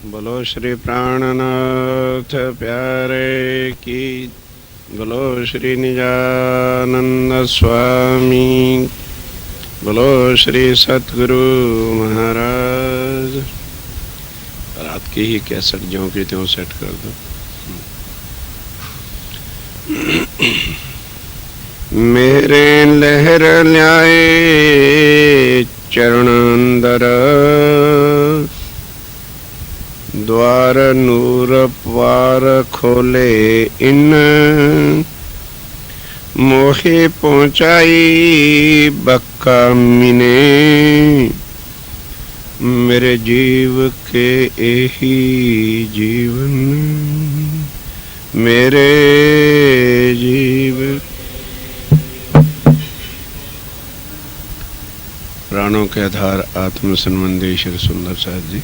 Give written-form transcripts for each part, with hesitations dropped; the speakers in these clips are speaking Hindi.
बोलो श्री प्राणनाथ प्यारे की, बोलो श्री निजानंद स्वामी, बोलो श्री सतगुरु महाराज। रात की ही कैसेट ज्यों की त्यों सेट कर दो। मेरे लहर ल्याए चरण अंदर, द्वार नूर पार खोले इन, मोहे पहुँचाई बक्का मिने, मेरे जीव के यही जीवन, मेरे जीव। प्राणों के आधार आत्म संबंधी श्री सुंदर साहब जी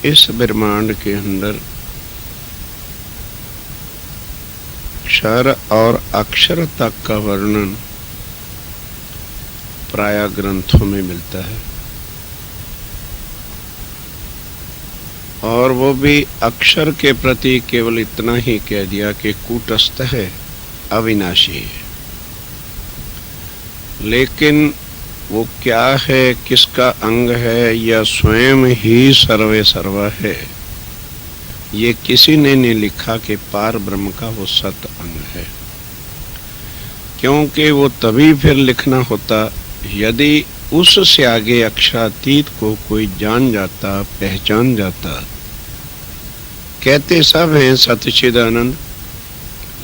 इस ब्रह्मांड के अंदर क्षर और अक्षर तक का वर्णन प्राय ग्रंथों में मिलता है, और वो भी अक्षर के प्रति केवल इतना ही कह दिया कि कूटस्थ है, अविनाशी है। लेकिन वो क्या है, किसका अंग है, या स्वयं ही सर्वे सर्वा है, ये किसी ने नहीं लिखा कि पार ब्रह्म का वो सत अंग है। क्योंकि वो तभी फिर लिखना होता यदि उससे आगे अक्षरातीत को कोई जान जाता, पहचान जाता। कहते सब हैं सत चिद आनंद,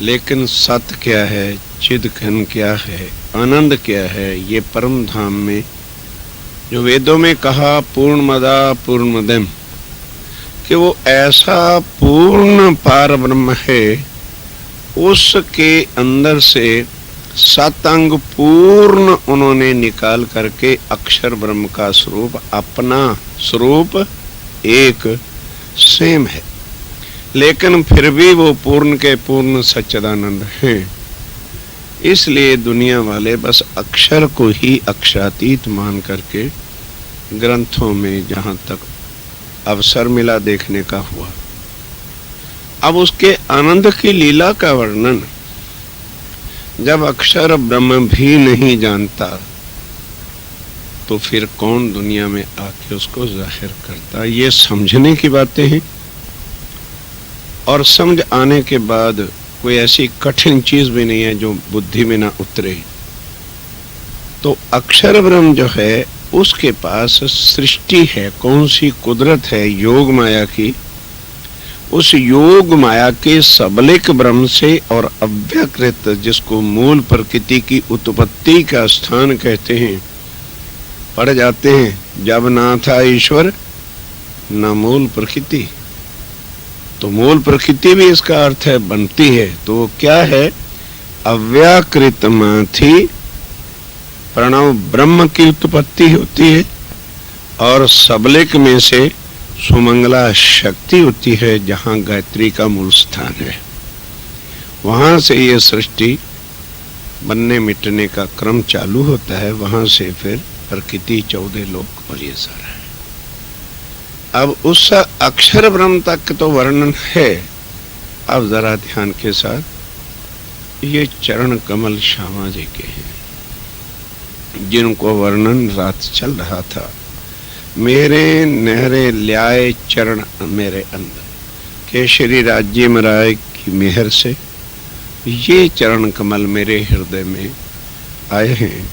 लेकिन सत क्या है, चिद घन क्या है, आनंद क्या है, ये परम धाम में जो वेदों में कहा पूर्णमदा पूर्णमदम, कि वो ऐसा पूर्ण पार ब्रह्म है, उसके अंदर से सतअंग पूर्ण उन्होंने निकाल करके अक्षर ब्रह्म का स्वरूप, अपना स्वरूप एक सेम है, लेकिन फिर भी वो पूर्ण के पूर्ण सच्चिदानंद हैं। इसलिए दुनिया वाले बस अक्षर को ही अक्षरातीत मान करके ग्रंथों में जहाँ तक अवसर मिला देखने का हुआ। अब उसके आनंद की लीला का वर्णन जब अक्षर ब्रह्म भी नहीं जानता, तो फिर कौन दुनिया में आके उसको जाहिर करता। ये समझने की बातें हैं, और समझ आने के बाद कोई ऐसी कठिन चीज भी नहीं है जो बुद्धि में ना उतरे। तो अक्षर ब्रह्म जो है उसके पास सृष्टि है, कौन सी कुदरत है, योग माया की। उस योग माया के सबलिक ब्रह्म से और अव्यकृत, जिसको मूल प्रकृति की उत्पत्ति का स्थान कहते हैं, पढ़ जाते हैं जब ना था ईश्वर न मूल प्रकृति। तो मूल प्रकृति भी इसका अर्थ है बनती है। तो वो क्या है, अव्याकृत माथी प्रणव ब्रह्म की उत्पत्ति होती है, और सबलिक में से सुमंगला शक्ति होती है, जहाँ गायत्री का मूल स्थान है। वहां से ये सृष्टि बनने मिटने का क्रम चालू होता है, वहां से फिर प्रकृति, 14 लोक और ये सारा है। अब उस अक्षर ब्रह्म तक तो वर्णन है। अब जरा ध्यान के साथ, ये चरण कमल श्यामा जी के हैं, जिनको वर्णन रात चल रहा था। मेरे नहरे ल्याए चरण मेरे अंदर, के श्री राज्य महाराज की मेहर से ये चरण कमल मेरे हृदय में आए हैं,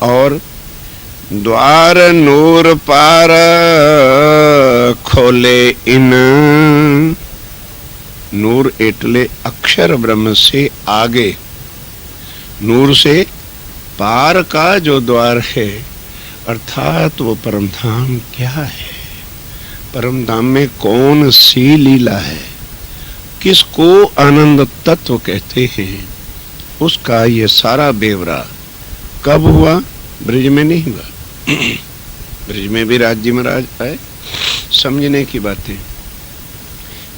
और द्वार नूर पार खोले इन। नूर एटले अक्षर ब्रह्म से आगे, नूर से पार का जो द्वार है, अर्थात वो परमधाम क्या है, परमधाम में कौन सी लीला है, किसको आनंद तत्व कहते हैं, उसका ये सारा बेवरा कब हुआ, ब्रिज में नहीं हुआ। ब्रिज में भी राज्य महाराज आए, समझने की बातें।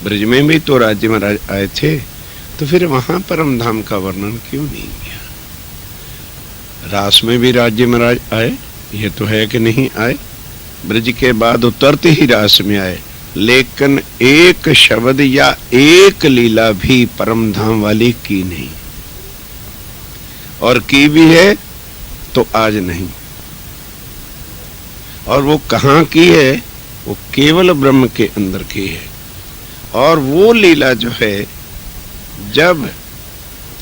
ब्रिज में भी तो राज्य महाराज आए थे, तो फिर वहां परम धाम का वर्णन क्यों नहीं किया। रास में भी राज्य महाराज आए, ये तो है कि नहीं आए। ब्रज के बाद उतरते ही रास में आए, लेकिन एक शब्द या एक लीला भी परम धाम वाली की नहीं, और की भी है तो आज नहीं। और वो कहाँ की है? वो केवल ब्रह्म के अंदर की है। और वो लीला जो है, जब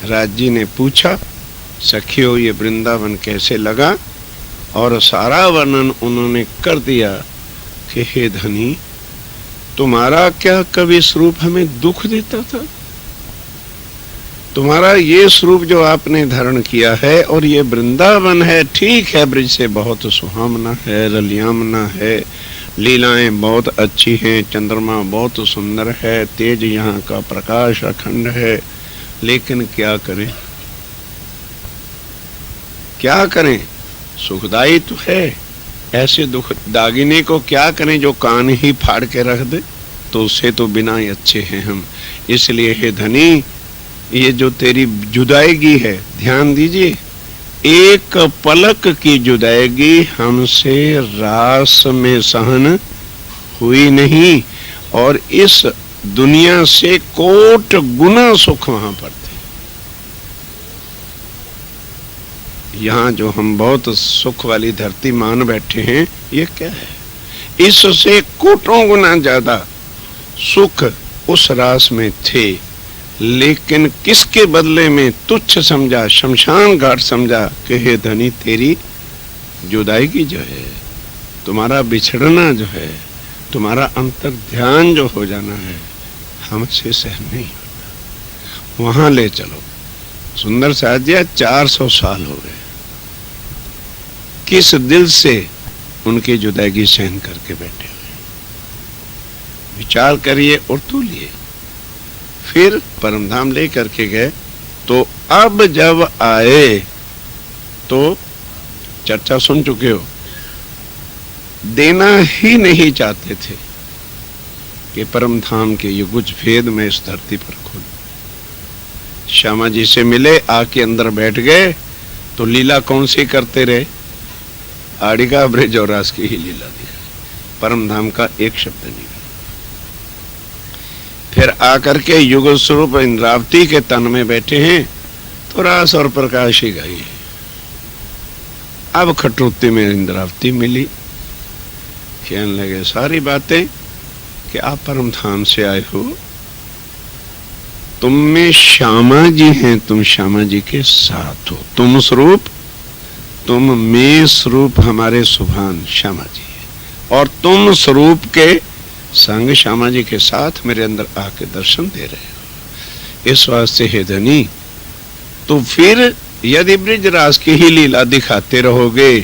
राजी ने पूछा, सखियो ये वृंदावन कैसे लगा, और सारा वर्णन उन्होंने कर दिया कि हे धनी, तुम्हारा क्या कभी स्वरूप हमें दुख देता था? तुम्हारा ये स्वरूप जो आपने धारण किया है, और ये वृंदावन है, ठीक है, ब्रज से बहुत सुहावना है, रलियामना है, लीलाएं बहुत अच्छी हैं, चंद्रमा बहुत सुंदर है, तेज यहाँ का प्रकाश अखंड है, लेकिन क्या करें, क्या करें? सुखदाई तो है, ऐसे दुख दागिने को क्या करें जो कान ही फाड़ के रख दे? तो उससे तो बिना ही अच्छे हैं हम। इसलिए हे धनी, ये जो तेरी जुदाईगी है, ध्यान दीजिए, एक पलक की जुदाईगी हमसे रास में सहन हुई नहीं, और इस दुनिया से कोट गुना सुख वहां पर थे। यहाँ जो हम बहुत सुख वाली धरती मान बैठे हैं, ये क्या है? इससे कोटों गुना ज्यादा सुख उस रास में थे, लेकिन किसके बदले में तुच्छ समझा, शमशान घाट समझा कि हे धनी, तेरी जुदाई जो है, तुम्हारा बिछड़ना जो है, तुम्हारा अंतर ध्यान जो हो जाना है, हमसे सहन नहीं होता। वहां ले चलो। सुंदर साजिया 400 साल हो गए, किस दिल से उनकी जुदाई सहन करके बैठे हुए, विचार करिए और तोलिए। फिर परमधाम ले करके गए, तो अब जब आए तो चर्चा सुन चुके हो, देना ही नहीं चाहते थे कि परमधाम के युगुज भेद में इस धरती पर खोल। श्यामा जी से मिले, आके अंदर बैठ गए, तो लीला कौन सी करते रहे? आड़िका ब्रज और रास की ही लीला दिखाई, परमधाम का एक शब्द नहीं। फिर आकर के युगल स्वरूप इंद्रावती के तन में बैठे हैं, तो रास और प्रकाश ही गई। अब खटोती में इंद्रावती मिली, कहने लगे सारी बातें कि आप परमधाम से आए हो, तुम में श्यामा जी हैं, तुम श्यामा जी के साथ हो, तुम स्वरूप, तुम में स्वरूप हमारे सुभान श्यामा जी है, और तुम स्वरूप के संग श्यामा जी के साथ मेरे अंदर आके दर्शन दे रहे हो। इस वास्ते हे धनी, तो फिर यदि ब्रज रास की ही लीला दिखाते रहोगे,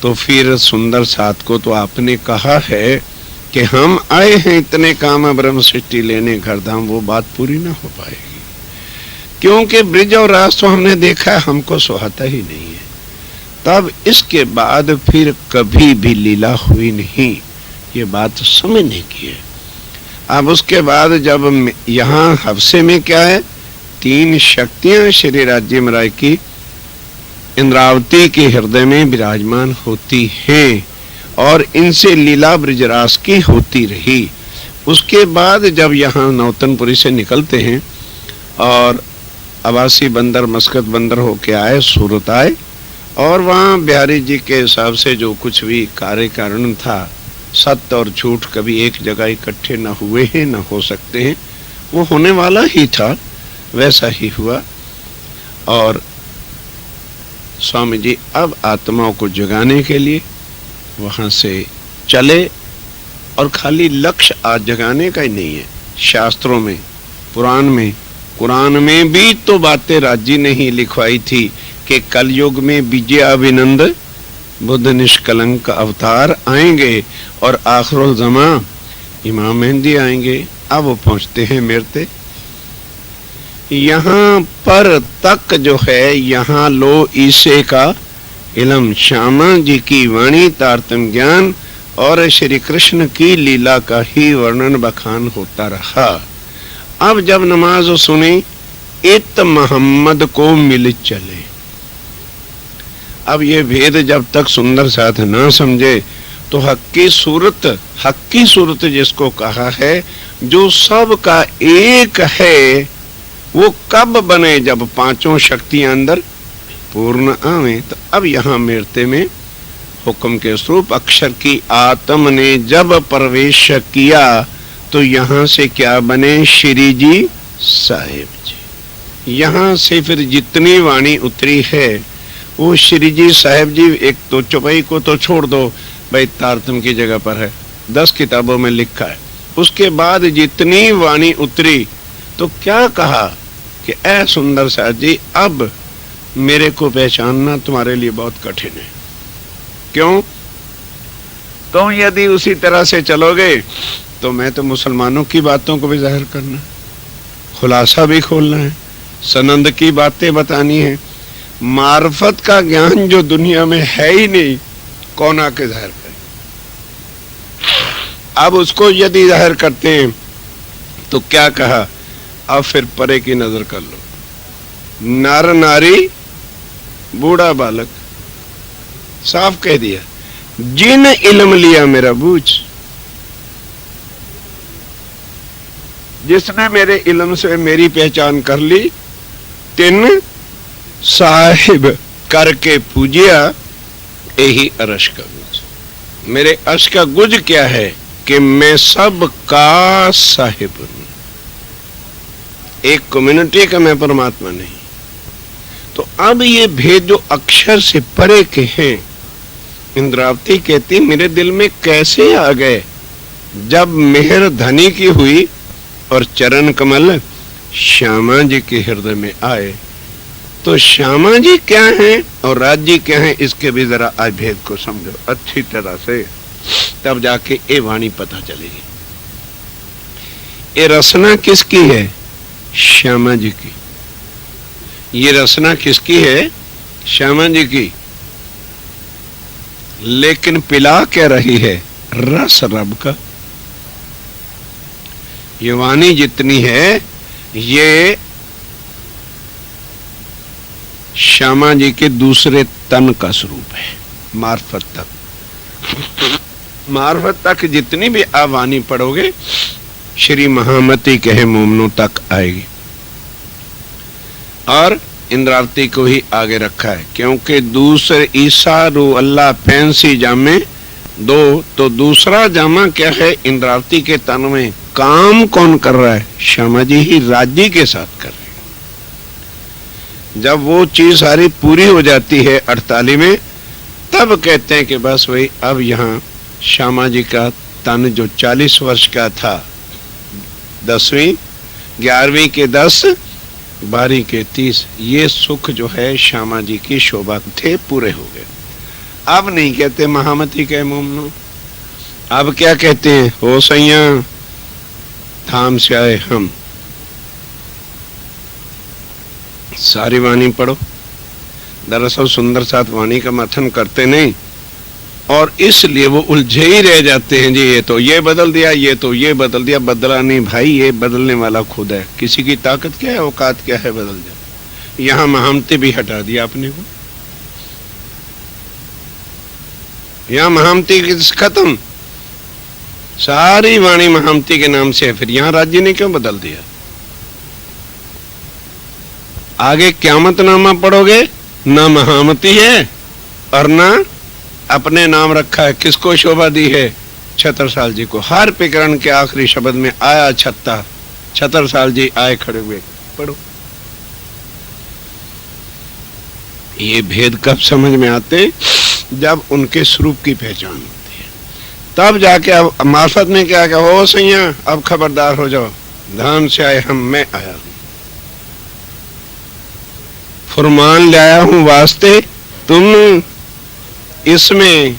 तो फिर सुंदर साथ को तो आपने कहा है कि हम आए हैं इतने काम ब्रह्म सृष्टि लेने घरधाम, वो बात पूरी ना हो पाएगी, क्योंकि ब्रज और रास तो हमने देखा है, हमको सुहाता ही नहीं है। तब इसके बाद फिर कभी भी लीला हुई नहीं, ये बात समझने की है। अब उसके बाद जब यहाँ हफ्से में क्या है, 3 शक्तियां श्री राज्य राय की इंद्रावती के हृदय में विराजमान होती हैं, और इनसे लीला ब्रजरास की होती रही। उसके बाद जब यहाँ नौतनपुरी से निकलते हैं और अबासी बंदर मस्कत बंदर होके आए, सूरत आए, और वहाँ बिहारी जी के हिसाब से जो कुछ भी कार्य कारण था, सत्य और झूठ कभी एक जगह इकट्ठे न हुए हैं, न हो सकते हैं, वो होने वाला ही था, वैसा ही हुआ। और स्वामी जी अब आत्माओं को जगाने के लिए वहां से चले, और खाली लक्ष्य आज जगाने का ही नहीं है। शास्त्रों में, पुराण में, कुरान में भी तो बातें राजी ने ही लिखवाई थी कि कलयुग में विजय अभिनंद बुद्ध निष्कलंक अवतार आएंगे, और आखिरुल ज़मा इमाम मेहंदी आएंगे। अब वो पहुंचते हैं मेरते। यहाँ पर तक जो है, यहाँ लो ईसे का इलम, श्यामा जी की वाणी, तारतम ज्ञान और श्री कृष्ण की लीला का ही वर्णन बखान होता रहा। अब जब नमाज सुनी, इत मोहम्मद को मिल चले। अब ये भेद जब तक सुंदर साथ ना समझे, तो हक्की सूरत जिसको कहा है, जो सब का एक है, वो कब बने? जब पांचों शक्तियां अंदर पूर्ण आवे। तो अब यहाँ मेरते में हुक्म के स्वरूप अक्षर की आत्म ने जब प्रवेश किया तो यहाँ से क्या बने? श्री जी साहेब जी। यहाँ से फिर जितनी वाणी उतरी है वो श्री जी साहेब जी। एक तो चौपाई को तो छोड़ दो भाई, तारतम की जगह पर है, 10 किताबों में लिखा है। उसके बाद जितनी वाणी उतरी तो क्या कहा कि ऐ सुंदर साहब जी, अब मेरे को पहचानना तुम्हारे लिए बहुत कठिन है। क्यों? तुम यदि उसी तरह से चलोगे तो मैं तो मुसलमानों की बातों को भी जाहिर करना, खुलासा भी खोलना है, सनंद की बातें बतानी है। मार्फत का ज्ञान जो दुनिया में है ही नहीं, कौन आके जाहिर करे? अब उसको यदि जाहिर करते हैं तो क्या कहा? अब फिर परे की नजर कर लो, नर नारी बूढ़ा बालक, साफ कह दिया, जिन इल्म लिया मेरा बूझ, जिसने मेरे इल्म से मेरी पहचान कर ली, तिन साहिब करके पूजिया, यही अरश का गुज। मेरे अर्श का गुज क्या है कि मैं सब का साहिब हूं, एक कम्युनिटी का मैं परमात्मा नहीं। तो अब ये भेद जो अक्षर से परे के हैं, इंद्रावती कहती मेरे दिल में कैसे आ गए जब मेहर धनी की हुई और चरण कमल श्यामा जी के हृदय में आए। तो श्यामा जी क्या हैं और राज जी क्या हैं, इसके भी जरा आज भेद को समझो अच्छी तरह से, तब जाके ये वाणी पता चलेगी। ये रचना किसकी है? श्यामा जी की। ये रचना किसकी है? श्यामा जी की। लेकिन पिला क्या रही है? रस रब का। ये वाणी जितनी है ये श्यामा जी के दूसरे तन का स्वरूप है, मार्फत तक। मार्फत तक जितनी भी आप वाणी पढ़ोगे श्री महामती कहे मोमनों तक आएगी। और इंद्रावती को ही आगे रखा है, क्योंकि दूसरे ईसा रू अल्लाह फैंसी जामे दो, तो दूसरा जामा क्या है? इंद्रावती के तन में काम कौन कर रहा है? श्यामा जी ही राज्य के साथ कर रहे हैं। जब वो चीज सारी पूरी हो जाती है 48 में, तब कहते हैं कि बस वही अब यहाँ श्यामा जी का तन जो 40 वर्ष का था, 10वीं 11वीं के 10, 12वीं के 30, ये सुख जो है श्यामा जी की शोभा थे पूरे हो गए। अब नहीं कहते महामती कहे मोमनो, अब क्या कहते हैं? हो सैया थाम से आए हम। सारी वाणी पढ़ो। दरअसल सुंदर साथ वाणी का मथन करते नहीं, और इसलिए वो उलझे ही रह जाते हैं जी, ये तो ये बदल दिया, ये तो ये बदल दिया। बदला नहीं भाई, ये बदलने वाला खुद है। किसी की ताकत क्या है, औकात क्या है बदल जाए। यहां महामती भी हटा दिया अपने को, यहां महामती खत्म, सारी वाणी महामती के नाम से है। फिर यहां राज्य ने क्यों बदल दिया? आगे क़यामतनामा पढ़ोगे, ना महामती है और ना अपने नाम रखा है। किसको शोभा दी है? छत्रसाल जी को। हर प्रकरण के आखिरी शब्द में आया छत्ता, छत्रसाल जी आए खड़े हुए। पढ़ो। ये भेद कब समझ में आते? जब उनके स्वरूप की पहचान होती है, तब जाके। अब मार्फत में क्या क्या हो सैया, अब खबरदार हो जाओ, धाम से आए हम, मैं आया हूं, फरमान लाया हूं वास्ते तुम, इसमें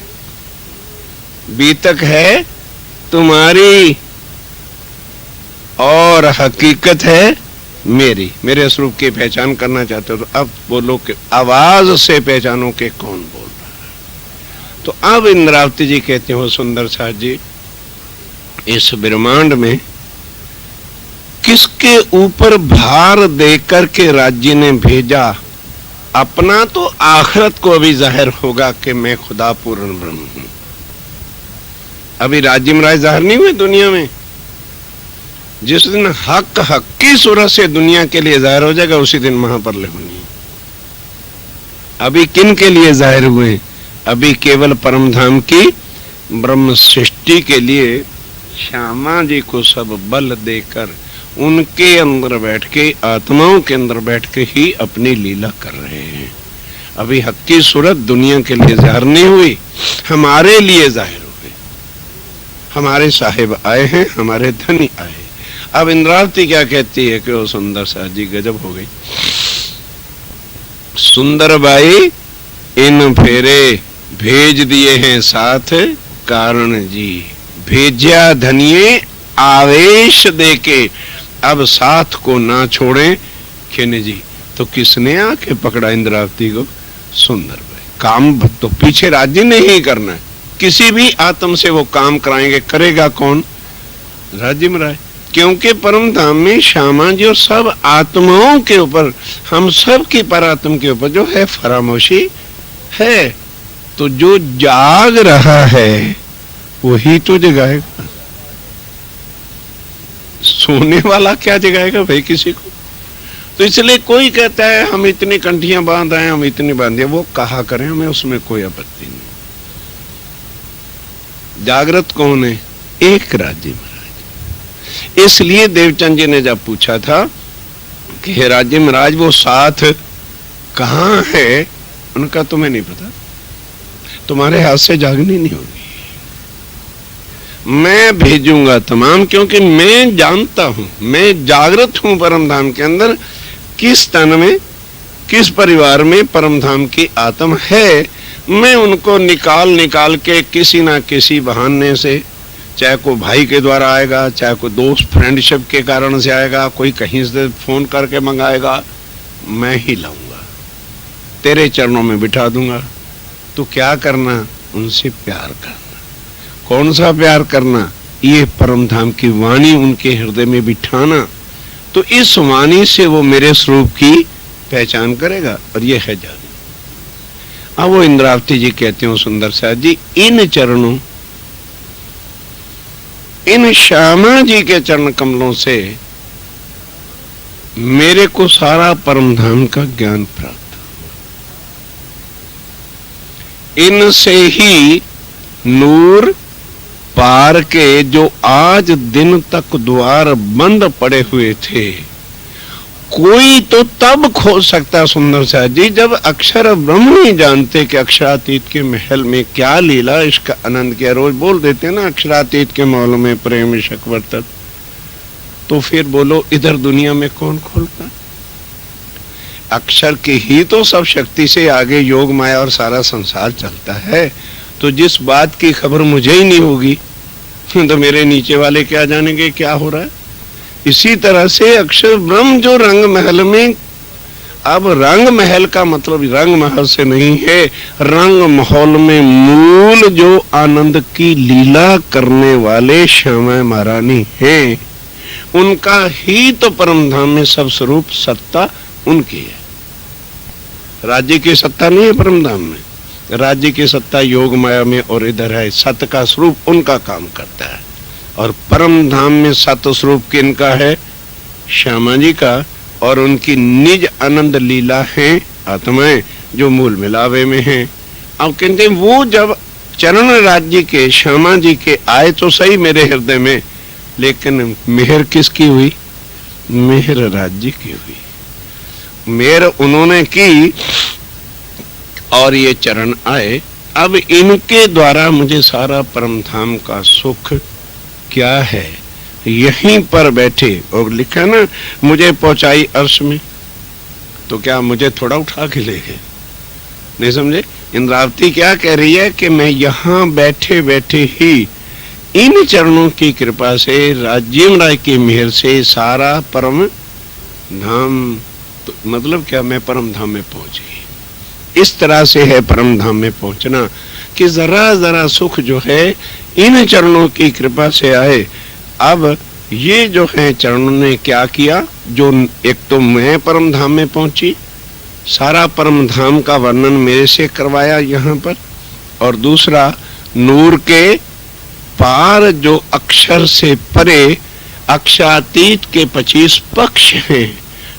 बीतक है तुम्हारी और हकीकत है मेरी। मेरे स्वरूप की पहचान करना चाहते हो तो अब बोलो कि आवाज से पहचानो कि कौन बोल रहा है। तो अब इंद्रावती जी कहते हो सुंदर साथ जी, इस ब्रह्मांड में किसके ऊपर भार देकर के राज्य ने भेजा? अपना तो आखिरत को अभी जाहिर होगा कि मैं खुदा पूर्ण ब्रह्म हूं। अभी राज्य महाराज जाहिर नहीं हुए दुनिया में। जिस दिन हक की सूरत से दुनिया के लिए जाहिर हो जाएगा उसी दिन महाप्रलय होनी है। अभी किन के लिए जाहिर हुए? अभी केवल परम धाम की ब्रह्म सृष्टि के लिए श्यामा जी को सब बल देकर उनके अंदर बैठ के, आत्माओं के अंदर बैठ के ही अपनी लीला कर रहे हैं। अभी हक की सूरत दुनिया के लिए जाहिर नहीं हुई, हमारे लिए जाहिर हुए। हमारे साहिब आए हैं, हमारे धनी आए। अब इंद्रावती क्या कहती है कि वो सुंदर सा जी गजब हो गई। सुंदर बाई इन फेरे भेज दिए हैं साथ कारण जी, भेजा धनिये आवेश देके, अब साथ को ना छोड़े खिन जी। तो किसने आके पकड़ा इंद्रावती को? सुंदर बाई। काम तो पीछे राज्य ने ही करना है, किसी भी आत्म से वो काम कराएंगे। करेगा कौन? राज्य महाराज। क्योंकि परम धाम में श्यामा जी और सब आत्माओं के ऊपर, हम सब की परात्म के ऊपर जो है फरामोशी है। तो जो जाग रहा है वही तो जगाएगा। सोने वाला क्या जगाएगा भाई किसी को? तो इसलिए कोई कहता है हम इतनी कंठियां बांध आए, हम इतनी बांधे, वो कहा करें, हमें उसमें कोई आपत्ति नहीं। जागृत कौन है? एक राज्य महाराज। इसलिए देवचंद जी ने जब पूछा था कि हे राज्य महाराज वो साथ कहां है, उनका तुम्हें नहीं पता, तुम्हारे हाथ से जागनी नहीं होगी। मैं भेजूंगा तमाम, क्योंकि मैं जानता हूं, मैं जागृत हूं परम धाम के अंदर, किस तन में, किस परिवार में परम धाम की आत्म है। मैं उनको निकाल के किसी ना किसी बहाने से, चाहे कोई भाई के द्वारा आएगा, चाहे कोई दोस्त फ्रेंडशिप के कारण से आएगा, कोई कहीं से फोन करके मंगाएगा, मैं ही लाऊंगा, तेरे चरणों में बिठा दूंगा। तो क्या करना? उनसे प्यार करना। कौन सा प्यार करना? ये परम धाम की वाणी उनके हृदय में बिठाना। तो इस वाणी से वो मेरे स्वरूप की पहचान करेगा, और ये है जादू। अब वो इंद्रावती जी कहते हो सुंदर सा जी, इन चरणों, इन श्यामा जी के चरण कमलों से मेरे को सारा परम धाम का ज्ञान प्राप्त, इनसे ही नूर पार के जो आज दिन तक द्वार बंद पड़े हुए थे, कोई तो तब खोल सकता सुंदर सा जी जब अक्षर ब्रह्म ही जानते कि अक्षरातीत के महल में क्या लीला, इसका आनंद क्या। रोज बोल देते ना अक्षरातीत के महल में प्रेम शक वर्तत, तो फिर बोलो इधर दुनिया में कौन खोलता? अक्षर की ही तो सब शक्ति से आगे योग माया और सारा संसार चलता है। तो जिस बात की खबर मुझे ही नहीं होगी तो मेरे नीचे वाले क्या जानेंगे क्या हो रहा है। इसी तरह से अक्षर ब्रह्म जो रंग महल में, अब रंग महल का मतलब रंग महल से नहीं है, रंग महल में मूल जो आनंद की लीला करने वाले श्यामा महारानी हैं, उनका ही तो परम धाम में सब स्वरूप सत्ता उनकी है। राज्य की सत्ता नहीं है परम धाम में, राज्य की सत्ता योग माया में और इधर है। सत्य का स्वरूप उनका काम करता है, और परम धाम में सत्य स्वरूप किनका है? श्यामा जी का। और उनकी निज आनंद लीला है आत्माएं जो मूल मिलावे में हैं। अब कहते वो जब चरण राज्य के श्यामा जी के आए तो सही मेरे हृदय में, लेकिन मेहर किसकी हुई? मेहर राज्य की हुई। मेहर उन्होंने की और ये चरण आए। अब इनके द्वारा मुझे सारा परम धाम का सुख क्या है यहीं पर बैठे, और लिखा ना मुझे पहुंचाई अर्श में, तो क्या मुझे थोड़ा उठा के ले गए? नहीं समझे? इंद्रावती क्या कह रही है कि मैं यहाँ बैठे बैठे ही इन चरणों की कृपा से, राज्य राय की मेहर से सारा परम धाम, तो मतलब क्या, मैं परम धाम में पहुंची। इस तरह से है परम धाम में पहुंचना कि जरा जरा सुख जो है इन चरणों की कृपा से आए। अब ये जो है चरणों ने क्या किया, जो एक तो मैं परम धाम में पहुंची, सारा परम धाम का वर्णन मेरे से करवाया यहाँ पर, और दूसरा नूर के पार जो अक्षर से परे अक्षातीत के 25 पक्ष हैं,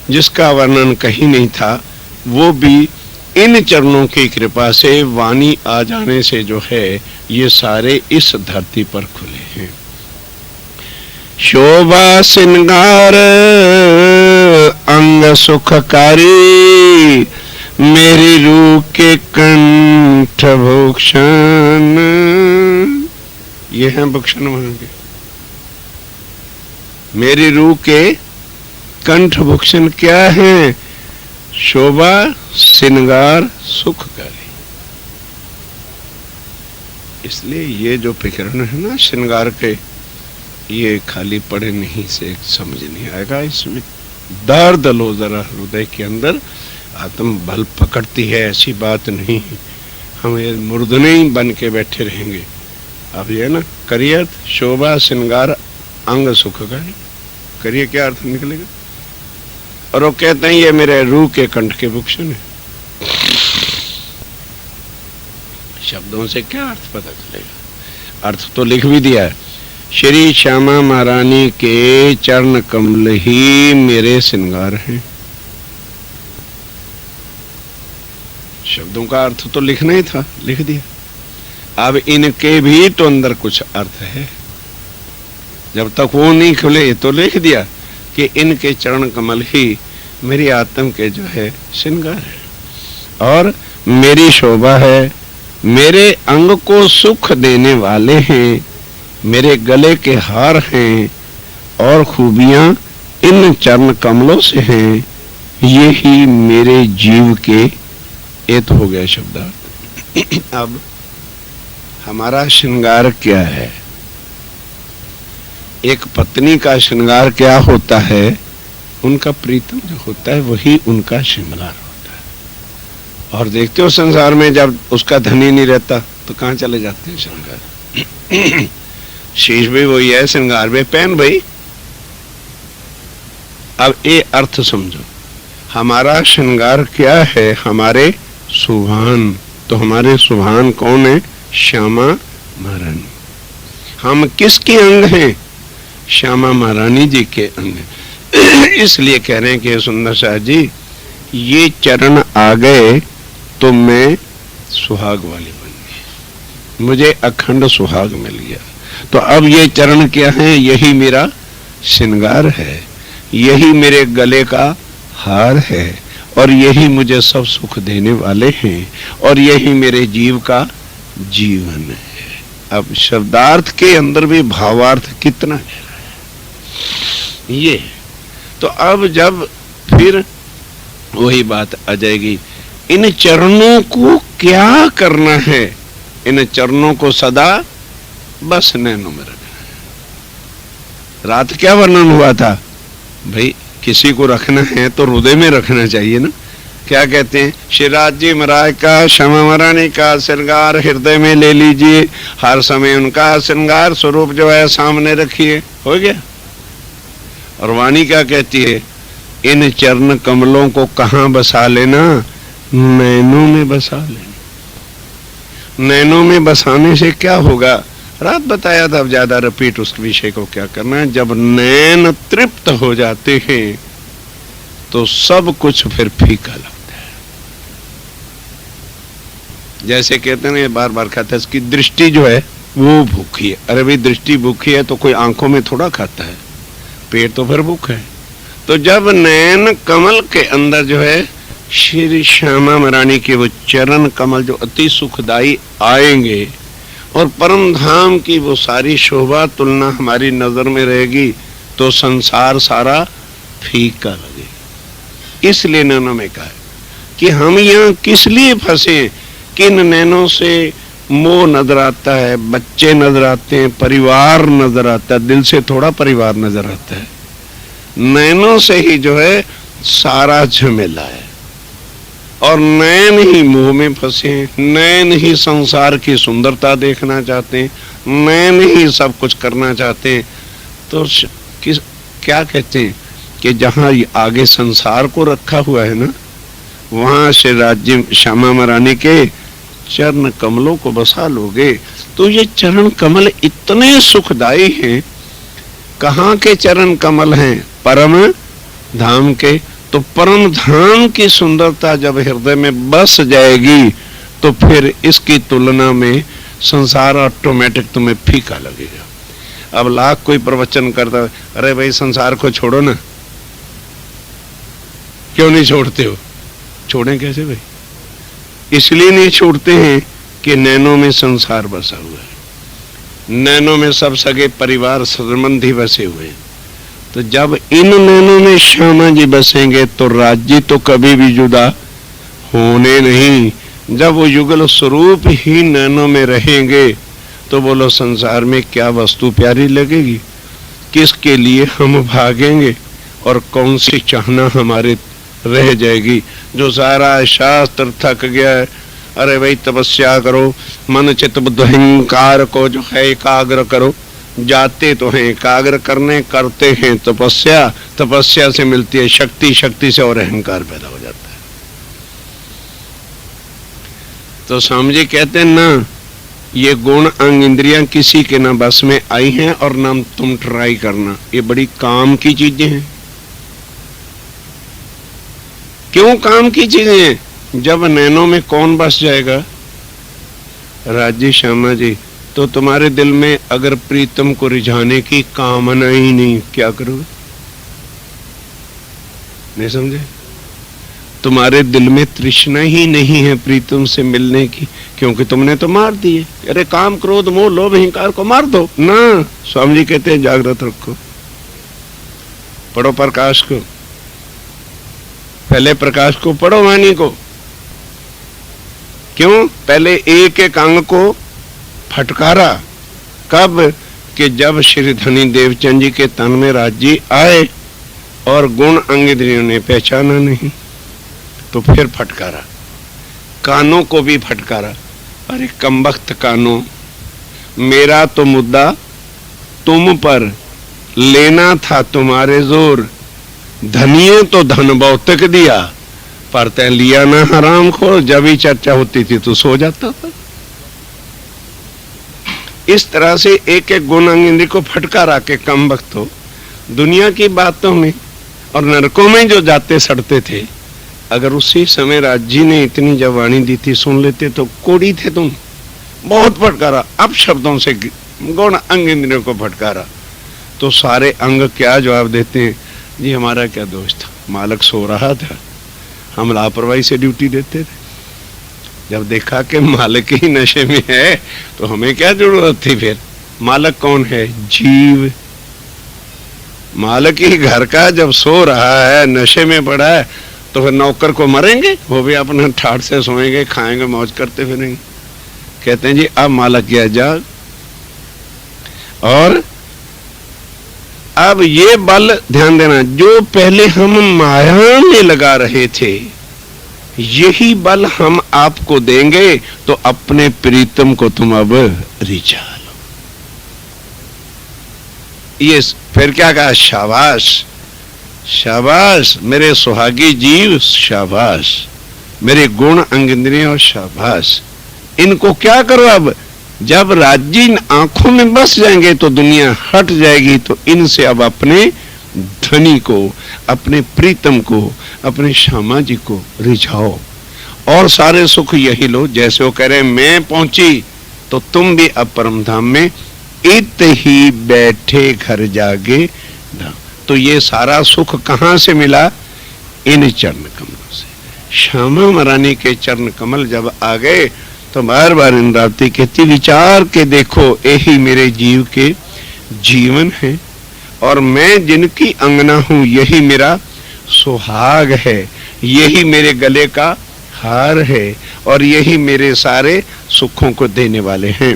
जिसका वर्णन कहीं नहीं था, वो भी इन चरणों की कृपा से, वाणी आ जाने से जो है ये सारे इस धरती पर खुले हैं। शोभा श्रृंगार अंग सुखकारी, मेरी रूह के कंठ भूषण। ये हैं भूषण वहां के, मेरी रूह के कंठ भूषण क्या है? शोभा श्रृंगार सुखकारी। इसलिए ये जो प्रकरण है ना श्रृंगार के, ये खाली पढ़े नहीं से समझ नहीं आएगा। इसमें दर्द लो जरा हृदय के अंदर, आत्म बल पकड़ती है, ऐसी बात नहीं है। हम ये मुर्दने ही बन के बैठे रहेंगे। अब ये ना करिए शोभा श्रृंगार अंग सुखकारी, करिए क्या अर्थ निकलेगा? और वो कहते हैं ये मेरे रूह के कंठ के भूषण है। शब्दों से क्या अर्थ पता चलेगा? अर्थ तो लिख भी दिया है, श्री श्यामा महारानी के चरण कमल ही मेरे श्रृंगार हैं। शब्दों का अर्थ तो लिखना ही था, लिख दिया। अब इनके भी तो अंदर कुछ अर्थ है, जब तक वो नहीं खुले तो लिख दिया कि इनके चरण कमल ही मेरी आत्म के जो है श्रृंगार है और मेरी शोभा है, मेरे अंग को सुख देने वाले हैं, मेरे गले के हार हैं और खूबियां इन चरण कमलों से हैं। ये ही मेरे जीव के, ये तो हो गया शब्दार्थ। अब हमारा श्रृंगार क्या है? एक पत्नी का श्रृंगार क्या होता है? उनका प्रीतम जो होता है वही उनका श्रृंगार होता है। और देखते हो संसार में जब उसका धनी नहीं रहता तो कहां चले जाते हैं श्रृंगार? शीश भी वही है, श्रृंगार भी पहन भाई। अब ये अर्थ समझो, हमारा श्रृंगार क्या है? हमारे सुभान। तो हमारे सुभान कौन है? श्यामा महारानी। हम किसके अंग हैं? श्यामा महारानी जी के अंग। इसलिए कह रहे हैं कि सुंदर शाह जी, ये चरण आ गए तो मैं सुहाग वाली बन गई, मुझे अखंड सुहाग मिल गया। तो अब ये चरण क्या है? यही मेरा श्रृंगार है, यही मेरे गले का हार है और यही मुझे सब सुख देने वाले हैं और यही मेरे जीव का जीवन है। अब शब्दार्थ के अंदर भी भावार्थ कितना गहरा है ये। तो अब जब फिर वही बात आ जाएगी, इन चरणों को क्या करना है? इन चरणों को सदा बस नैनों में रखना है। रात क्या वर्णन हुआ था भाई? किसी को रखना है तो हृदय में रखना चाहिए ना। क्या कहते हैं? श्रीराज जी महाराज का, श्यामा महारानी का श्रृंगार हृदय में ले लीजिए, हर समय उनका श्रृंगार स्वरूप जो है सामने रखिए, हो गया। और वाणी क्या कहती है? इन चरण कमलों को कहां बसा लेना? नैनों में बसा लेना। नैनों में बसाने से क्या होगा? रात बताया था, अब ज्यादा रिपीट उस विषय को क्या करना है। जब नैन तृप्त हो जाते हैं तो सब कुछ फिर फीका लगता है। जैसे कहते हैं, बार बार कहते हैं, इसकी दृष्टि जो है वो भूखी है। अरे भाई दृष्टि भूखी है तो कोई आंखों में थोड़ा खाता है, पेट तो फिर भूखा है। तो जब नैन कमल के अंदर जो है श्री श्यामा महारानी के वो चरण कमल जो अति सुखदाई आएंगे और परम धाम की वो सारी शोभा तुलना हमारी नजर में रहेगी तो संसार सारा फीका लगेगा। इसलिए नैनों में कहा है कि हम यहाँ किस लिए फंसे? किन नैनों से मोह नजर आता है, बच्चे नजर आते हैं, परिवार नजर आता है। दिल से थोड़ा परिवार नजर आता है, नैनों से ही जो है सारा झमेला है। और नैन ही मुंह में फंसे हैं, नैन ही संसार की सुंदरता देखना चाहते हैं, नैन ही सब कुछ करना चाहते हैं। तो किस क्या कहते हैं कि जहां आगे संसार को रखा हुआ है ना, वहां से राज्य श्यामा महारानी के चरण कमलों को बसा लोगे तो ये चरण कमल इतने सुखदायी हैं। कहाँ के चरण कमल हैं? परम धाम के। तो परम धाम की सुंदरता जब हृदय में बस जाएगी तो फिर इसकी तुलना में संसार ऑटोमेटिक तुम्हें फीका लगेगा। अब लाख कोई प्रवचन करता है, अरे भाई संसार को छोड़ो ना, क्यों नहीं छोड़ते हो? छोड़ें कैसे भाई? इसलिए नहीं छोड़ते हैं कि नैनों में संसार बसा हुआ है, नैनों में सब सगे परिवार संबंधी बसे हुए हैं। तो जब इन नैनों में श्यामा जी बसेंगे तो राज्य तो कभी भी जुदा होने नहीं। जब वो युगल स्वरूप ही नैनों में रहेंगे तो बोलो संसार में क्या वस्तु प्यारी लगेगी, किसके लिए हम भागेंगे और कौन सी चाहना हमारे रह जाएगी। जो सारा शास्त्र थक गया है, अरे भाई तपस्या करो, मन चित्त बुद्धि अहंकार को जो है एकाग्र करो। जाते तो हैं एकाग्र करने, करते हैं तपस्या, तपस्या से मिलती है शक्ति, शक्ति से और अहंकार पैदा हो जाता है। तो स्वामी जी कहते हैं ना, ये गुण अंग इंद्रियां किसी के ना बस में आई हैं और ना तुम ट्राई करना, ये बड़ी काम की चीजें हैं। क्यों काम की चीजें हैं? जब नैनों में कौन बस जाएगा? राजी श्यामा जी। तो तुम्हारे दिल में अगर प्रीतम को रिझाने की कामना ही नहीं, क्या करोगे? नहीं समझे? तुम्हारे दिल में तृष्णा ही नहीं है प्रीतम से मिलने की, क्योंकि तुमने तो मार दिए। अरे काम क्रोध मोह लोभ अहंकार को मार दो ना। स्वामी जी कहते हैं जागृत रखो, पढ़ो प्रकाश को, पहले प्रकाश को पढ़ो, वाणी को। क्यों? पहले एक एक अंग को फटकारा। कब? कि जब श्री धनी देवचंद जी के तन में राज्य आए और गुण अंग इंद्रियों ने पहचाना नहीं, तो फिर फटकारा। कानों को भी फटकारा, अरे कमबख्त कानों, मेरा तो मुद्दा तुम पर, लेना था तुम्हारे जोर। धनिये तो धन बहुतक दिया, पर तै लिया ना हराम खोर। जब ही चर्चा होती थी तो सो जाता था। इस तरह से एक एक गुण अंग इंद्रिय को फटकारा के कम वक्त हो दुनिया की बातों में और नरकों में जो जाते सड़ते थे, अगर उसी समय राज जी ने इतनी जब वाणी दी थी सुन लेते तो कोड़ी थे तुम। बहुत फटकारा, अब शब्दों से गुण अंग इंद्रियों को फटकारा। तो सारे अंग क्या जवाब देते हैं? जी हमारा क्या दोष था, मालिक सो रहा था, हम लापरवाही से ड्यूटी देते थे। जब देखा कि मालिक ही नशे में है तो हमें क्या जरूरत थी फिर? मालिक कौन है? जीव। मालिक ही घर का जब सो रहा है, नशे में पड़ा है, तो फिर नौकर को मरेंगे? वो भी अपने ठाठ से सोएंगे, खाएंगे, मौज करते फिरेंगे। कहते हैं जी अब मालिक गया जाग। और अब ये बल ध्यान देना, जो पहले हम माया में लगा रहे थे, यही बल हम आपको देंगे तो अपने प्रीतम को तुम अब रिझा लो। ये फिर क्या कहा? शाबाश शाबाश मेरे सुहागी जीव, शाबाश मेरे गुण अंग इंद्रिय, और शाबाश इनको क्या करो? अब जब राज्य आंखों में बस जाएंगे तो दुनिया हट जाएगी। तो इनसे अब अपने धनी को, अपने प्रीतम को, अपने श्यामा जी को रिझाओ और सारे सुख यही लो। जैसे वो कह रहे हैं मैं पहुंची तो तुम भी अब परम धाम में इत ही बैठे घर जागे। तो ये सारा सुख कहां से मिला? इन चरण कमलों से। श्यामा महारानी के चरण कमल जब आ गए तो बार बार इंद्रावती कहती विचार के देखो, यही मेरे जीव के जीवन है और मैं जिनकी अंगना हूं यही मेरा सुहाग है, यही मेरे गले का हार है और यही मेरे सारे सुखों को देने वाले हैं।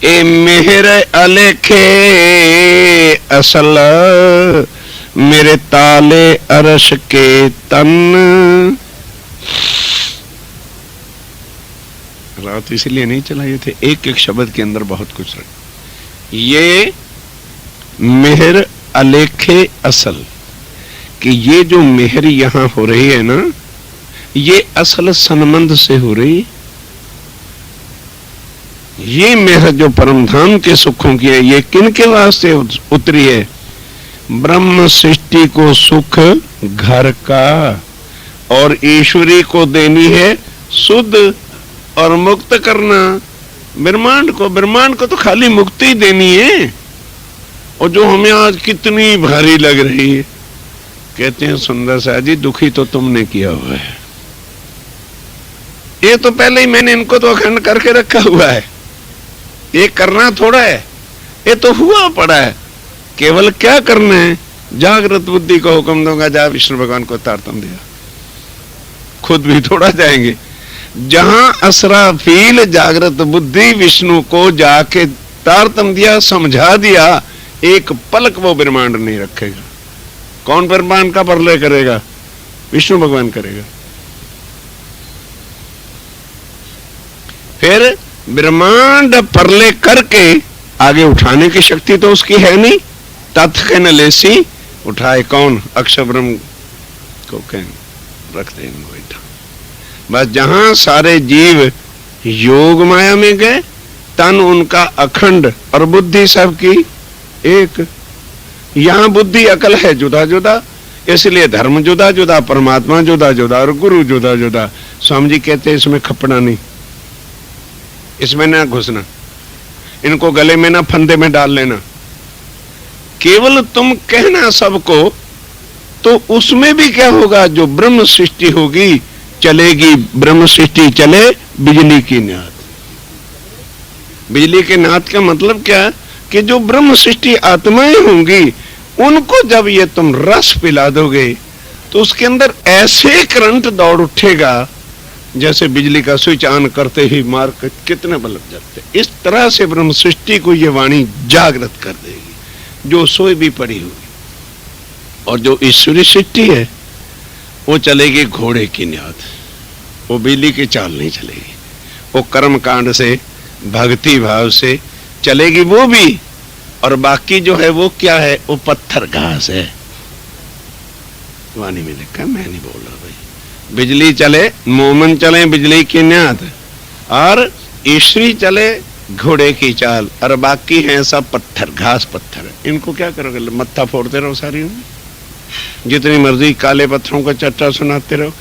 ए मेहर अलेखे असल मेरे ताले अरश के तन। रात इसलिए नहीं चलाए थे, एक एक शब्द के अंदर बहुत कुछ रख। ये मेहर अलेखे असल, कि ये जो मेहर यहां हो रही है ना, ये असल संबंध से हो रही। ये मेरा जो परम धाम के सुखों की है, ये किन के वास्ते उतरी है? ब्रह्म सृष्टि को सुख घर का, और ईश्वरी को देनी है शुद्ध और मुक्त करना ब्रह्मांड को तो खाली मुक्ति ही देनी है। और जो हमें आज कितनी भारी लग रही है, कहते हैं सुंदर सा जी दुखी तो तुमने किया हुआ है, ये तो पहले ही मैंने इनको तो अखंड करके रखा हुआ है, ये करना थोड़ा है, ये तो हुआ पड़ा है। केवल क्या करना है? जागृत बुद्धि को हुक्म दूंगा, जा विष्णु भगवान को तारतम दिया, खुद भी थोड़ा जाएंगे। जहां असराफील जागृत बुद्धि विष्णु को जाके तारतम दिया, समझा दिया, एक पलक वो ब्रह्मांड नहीं रखेगा। कौन ब्रह्मांड का प्रलय करेगा? विष्णु भगवान करेगा। फिर ब्रह्मांड प्रलय करके आगे उठाने की शक्ति तो उसकी है नहीं। तत्व के न लेसी उठाए कौन? अक्षर ब्रह्म को कह रख दे इनको। बस जहां सारे जीव योग माया में गए, तन उनका अखंड और बुद्धि सबकी एक। यहां बुद्धि अकल है जुदा जुदा, इसलिए धर्म जुदा जुदा, परमात्मा जुदा जुदा और गुरु जुदा जुदा। स्वामी जी कहते हैं इसमें खपना नहीं, इसमें ना घुसना, इनको गले में ना फंदे में डाल लेना। केवल तुम कहना सबको, तो उसमें भी क्या होगा? जो ब्रह्म सृष्टि होगी चलेगी, ब्रह्म सृष्टि चले बिजली की नाद। बिजली के नाद का मतलब क्या? कि जो ब्रह्म सृष्टि आत्माएं होंगी, उनको जब ये तुम रस पिला दोगे तो उसके अंदर ऐसे करंट दौड़ उठेगा जैसे बिजली का स्विच ऑन करते ही मार कर कितने बल्ब जलते। इस तरह से ब्रह्म सृष्टि को ये वाणी जागृत कर देगी, जो सोई भी पड़ी होगी। और जो ईश्वरी सृष्टि है वो चलेगी घोड़े की न्याद, वो बिजली की चाल नहीं चलेगी, वो कर्म कांड से भक्ति भाव से चलेगी वो भी। और बाकी जो है वो क्या है? वो पत्थर घास है। वाणी में लिखा, मैं नहीं बोल रहा भाई। बिजली चले, मोमन चले बिजली की न्याद, और ईश्वरी चले घोड़े की चाल, और बाकी हैं सब पत्थर घास पत्थर। इनको क्या करोगे? मत्था फोड़ते रहो सारी उम्र, जितनी मर्जी काले पत्थरों का चर्चा सुनाते रहो।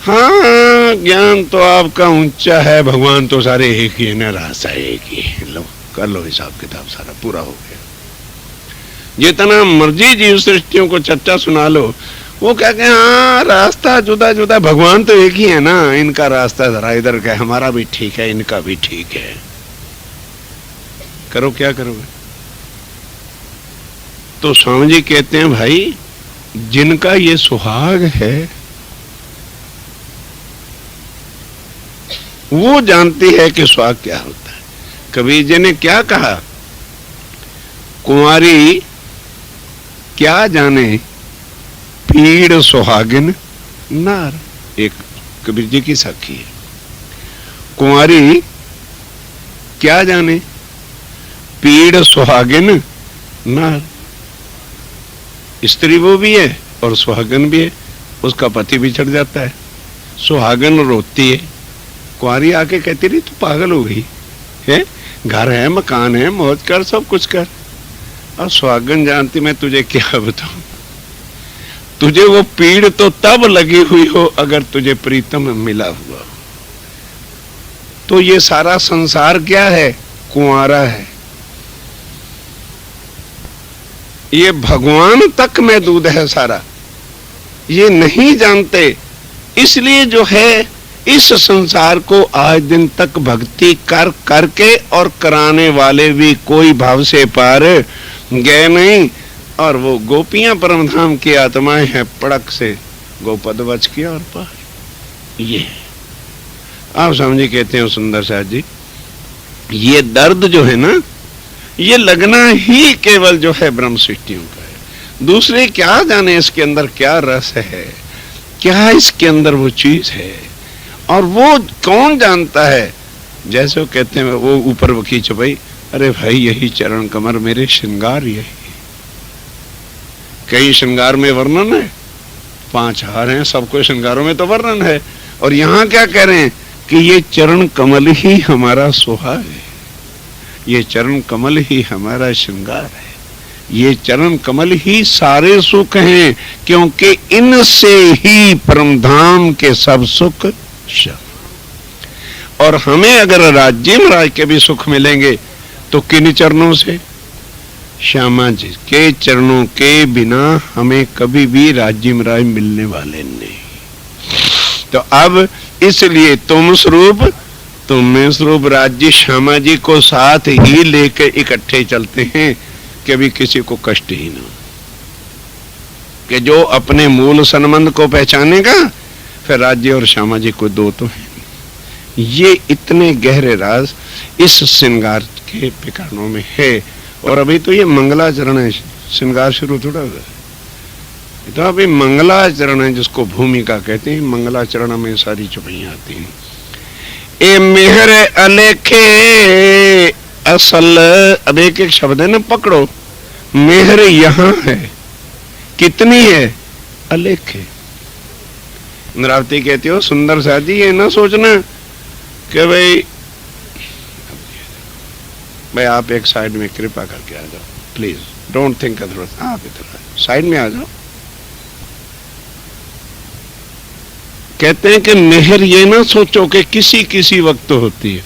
हाँ, ज्ञान तो आपका ऊंचा है, भगवान तो सारे एक ही है ना, रास्ता एक ही। लो कर लो हिसाब किताब, सारा पूरा हो गया। जितना मर्जी जीव सृष्टियों को चर्चा सुना लो, वो क्या कहें? हाँ, रास्ता जुदा जुदा, भगवान तो एक ही है ना, इनका रास्ता जरा इधर का है, हमारा भी ठीक है, इनका भी ठीक है। करो क्या करोगे? तो स्वामी जी कहते हैं भाई, जिनका ये सुहाग है वो जानती है कि सुहाग क्या होता है। कबीर जी ने क्या कहा? कुंवारी क्या जाने पीड़ सुहागिन नार। एक कबीर जी की साखी है। कुंवारी क्या जाने पीड़ सुहागिन नार। स्त्री वो भी है और सुहागन भी है, उसका पति बिछड़ जाता है, सुहागन रोती है, कुंवारी आके कहती रही तू पागल हो गई है, घर है, मकान है, मौज कर, सब कुछ कर। और सुहागन जानती मैं तुझे क्या बताऊं, तुझे वो पीड़ तो तब लगी हुई हो अगर तुझे प्रीतम मिला हुआ हो। तो ये सारा संसार क्या है? कुंवारा है। ये भगवान तक में दूध है सारा, ये नहीं जानते। इसलिए जो है इस संसार को आज दिन तक भक्ति कर करके और कराने वाले भी कोई भाव से पार गए नहीं। और वो गोपियां परमधाम की आत्माएं हैं, पड़क से गोपद वच किया और पार। ये आप समझे, कहते हैं सुंदर साथ जी, ये दर्द जो है ना, ये लगना ही केवल जो है ब्रह्म सृष्टियों का है। दूसरे क्या जाने इसके अंदर क्या रस है, क्या इसके अंदर वो चीज है, और वो कौन जानता है। जैसे वो कहते हैं, वो ऊपर वो खींचो भाई, अरे भाई यही चरण कमर मेरे श्रृंगार, यही कई श्रृंगार में वर्णन है, 5 हार हैं, सबको श्रृंगारों में तो वर्णन है। और यहाँ क्या कह रहे हैं कि ये चरण कमल ही हमारा सुहाग है। ये चरण कमल ही हमारा श्रृंगार है, ये चरण कमल ही सारे सुख हैं, क्योंकि इनसे ही परम धाम के सब सुख शम। और हमें अगर राज्य महाराज के भी सुख मिलेंगे तो किन चरणों से? श्यामा जी के चरणों के बिना हमें कभी भी राज्य महाराज मिलने वाले नहीं। तो अब इसलिए तुम स्वरूप तुम्हें स्वरूप राज्य श्यामा जी को साथ ही लेकर इकट्ठे चलते हैं, कभी किसी को कष्ट ही ना, कि जो अपने मूल संबंध को पहचानेगा फिर राज्य और श्यामा जी को दो तो है। ये इतने गहरे राज इस श्रृंगार के पिकाणों में है। और अभी तो ये मंगलाचरण है, श्रृंगार शुरू थोड़ा हुआ, तो अभी मंगलाचरण है जिसको भूमिका कहते हैं। मंगलाचरण में सारी चुपैयां आती हैं। ए मेहर अलेखे असल, अब एक एक शब्द है ना, पकड़ो। मेहर यहां है, कितनी है? अलेखे। इंद्रावती कहती हो सुंदर साजी, ये ना सोचना कि भाई आप एक साइड में कृपा करके आ जाओ, प्लीज डोंट थिंक अदरवाइज। आप इधर साइड में आ जाओ। कहते हैं कि मेहर ये ना सोचो कि किसी किसी वक्त होती है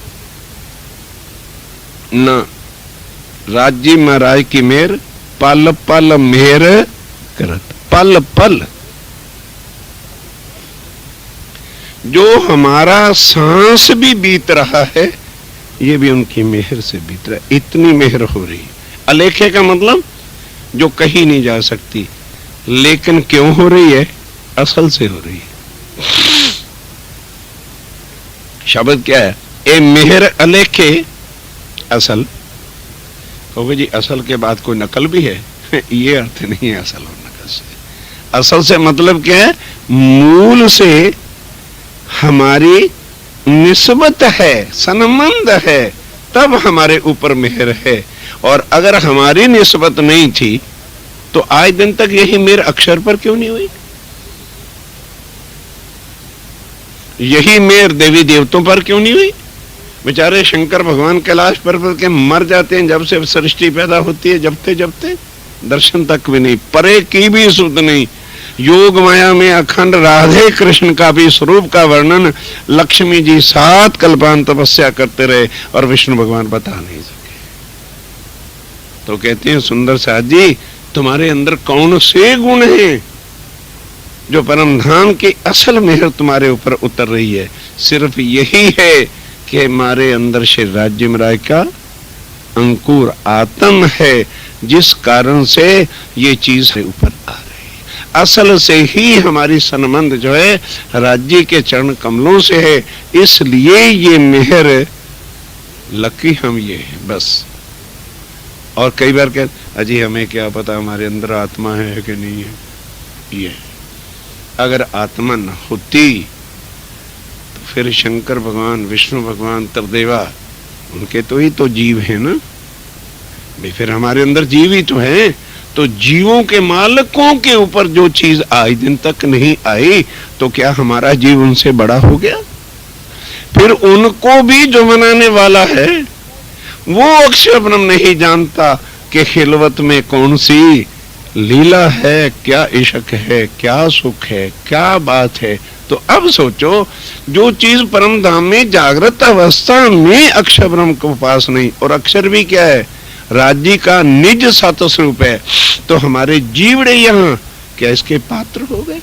ना, राज्य महाराज की मेहर पल पल मेहर करत। पल पल जो हमारा सांस भी बीत रहा है ये भी उनकी मेहर से बीत रहा है। इतनी मेहर हो रही है। अलेखे का मतलब जो कहीं नहीं जा सकती, लेकिन क्यों हो रही है? असल से हो रही है। शब्द क्या है? ए मेहर अलेखे असल। कहोगे जी असल के बाद कोई नकल भी है? ये अर्थ नहीं है असल और नकल से। असल से मतलब क्या है? मूल से हमारी निस्बत है, संबंध है, तब हमारे ऊपर मेहर है। और अगर हमारी निस्बत नहीं थी तो आज दिन तक यही मेहर अक्षर पर क्यों नहीं हुई? यही मेहर देवी देवताओं पर क्यों नहीं हुई? बेचारे शंकर भगवान कैलाश पर्वत के मर जाते हैं जब से सृष्टि पैदा होती है, जबते जबते दर्शन तक भी नहीं, परे की भी सुध नहीं। योग माया में अखंड राधे कृष्ण का भी स्वरूप का वर्णन लक्ष्मी जी 7 कल्पांत तपस्या करते रहे और विष्णु भगवान बता नहीं सके। तो कहते हैं सुंदर साथ जी तुम्हारे अंदर कौन से गुण हैं जो परम धाम की असल मेहर तुम्हारे ऊपर उतर रही है? सिर्फ यही है कि हमारे अंदर श्री राज्य महाराज का अंकुर आत्म है, जिस कारण से ये चीज ऊपर आ रही है। असल से ही हमारी संबंध जो है राज्य के चरण कमलों से है, इसलिए ये मेहर लकी हम ये है बस। और कई बार कहते अजी हमें क्या पता हमारे अंदर आत्मा है कि नहीं है। ये अगर आत्मा न होती तो फिर शंकर भगवान, विष्णु भगवान, त्रिदेवा उनके तो ही तो जीव है ना भाई, फिर हमारे अंदर जीव ही तो है। तो जीवों के मालिकों के ऊपर जो चीज आज दिन तक नहीं आई तो क्या हमारा जीव उनसे बड़ा हो गया? फिर उनको भी जो बनाने वाला है वो अक्षर ब्रह्म नहीं जानता कि खिलवत में कौन सी लीला है, क्या इश्क है, क्या सुख है, क्या बात है। तो अब सोचो जो चीज परम धाम में जागृत अवस्था में अक्षर ब्रह्म को पास नहीं, और अक्षर भी क्या है? राज्य का निज सत स्वरूप है। तो हमारे जीवड़े यहाँ क्या इसके पात्र हो गए?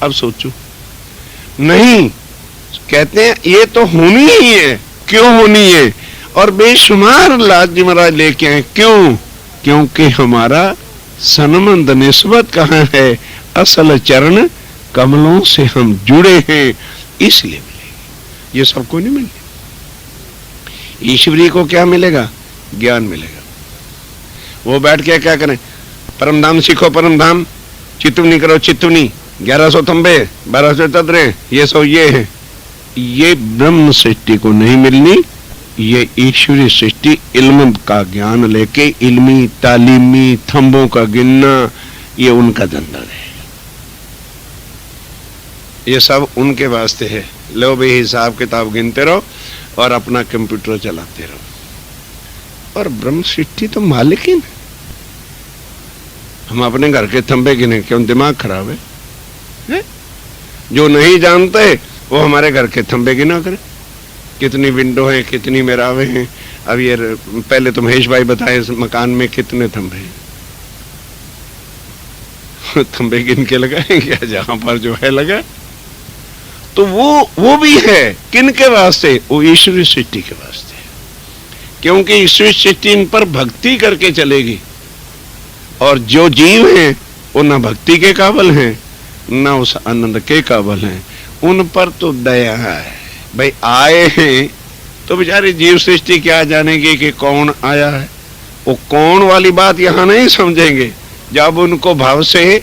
अब सोचो नहीं, कहते हैं ये तो होनी ही है। क्यों होनी है? और बेशुमार राज्य महाराज लेके आए। क्यों? क्योंकि हमारा संबंध निस्बत कहाँ है? असल चरण कमलों से हम जुड़े हैं, इसलिए मिलेगी। ये सबको नहीं मिलेगी। ईश्वरी को क्या मिलेगा? ज्ञान मिलेगा। वो बैठ के क्या करें? परम धाम सीखो, परम धाम, चितवनी करो, चितवनी, 1100 तंबे, 1200 तदरे, ये सो ये है। ये ब्रह्म सृष्टि को नहीं मिलनी। ये ईश्वरी सृष्टि इल्म का ज्ञान लेके, इल्मी तालीमी थंबों का गिनना, ये उनका धंधा है। ये सब उनके वास्ते है। लो भाई हिसाब किताब गिनते रहो और अपना कंप्यूटर चलाते रहो। और ब्रह्म सृष्टि तो मालिक ही नहीं। हम अपने घर के थंबे गिने, क्यों? दिमाग खराब है? जो नहीं जानते वो हमारे घर के थंबे गिना करे, कितनी विंडो हैं, कितनी मेरावे हैं। अब ये पहले तो महेश भाई बताए इस मकान में कितने थंबे हैं। थंबे गिन के लगाएंगे जहां पर जो है लगा। तो वो भी है किन के वास्ते? वो ईश्वरी सृष्टि के वास्ते, क्योंकि ईश्वरी सृष्टि इन पर भक्ति करके चलेगी। और जो जीव हैं वो ना भक्ति के काबिल हैं ना उस आनंद के काबिल हैं। उन पर तो दया है। भाई आए हैं तो बेचारे जीव सृष्टि क्या जानेगी कि कौन आया है। वो कौन वाली बात यहां नहीं समझेंगे। जब उनको भाव से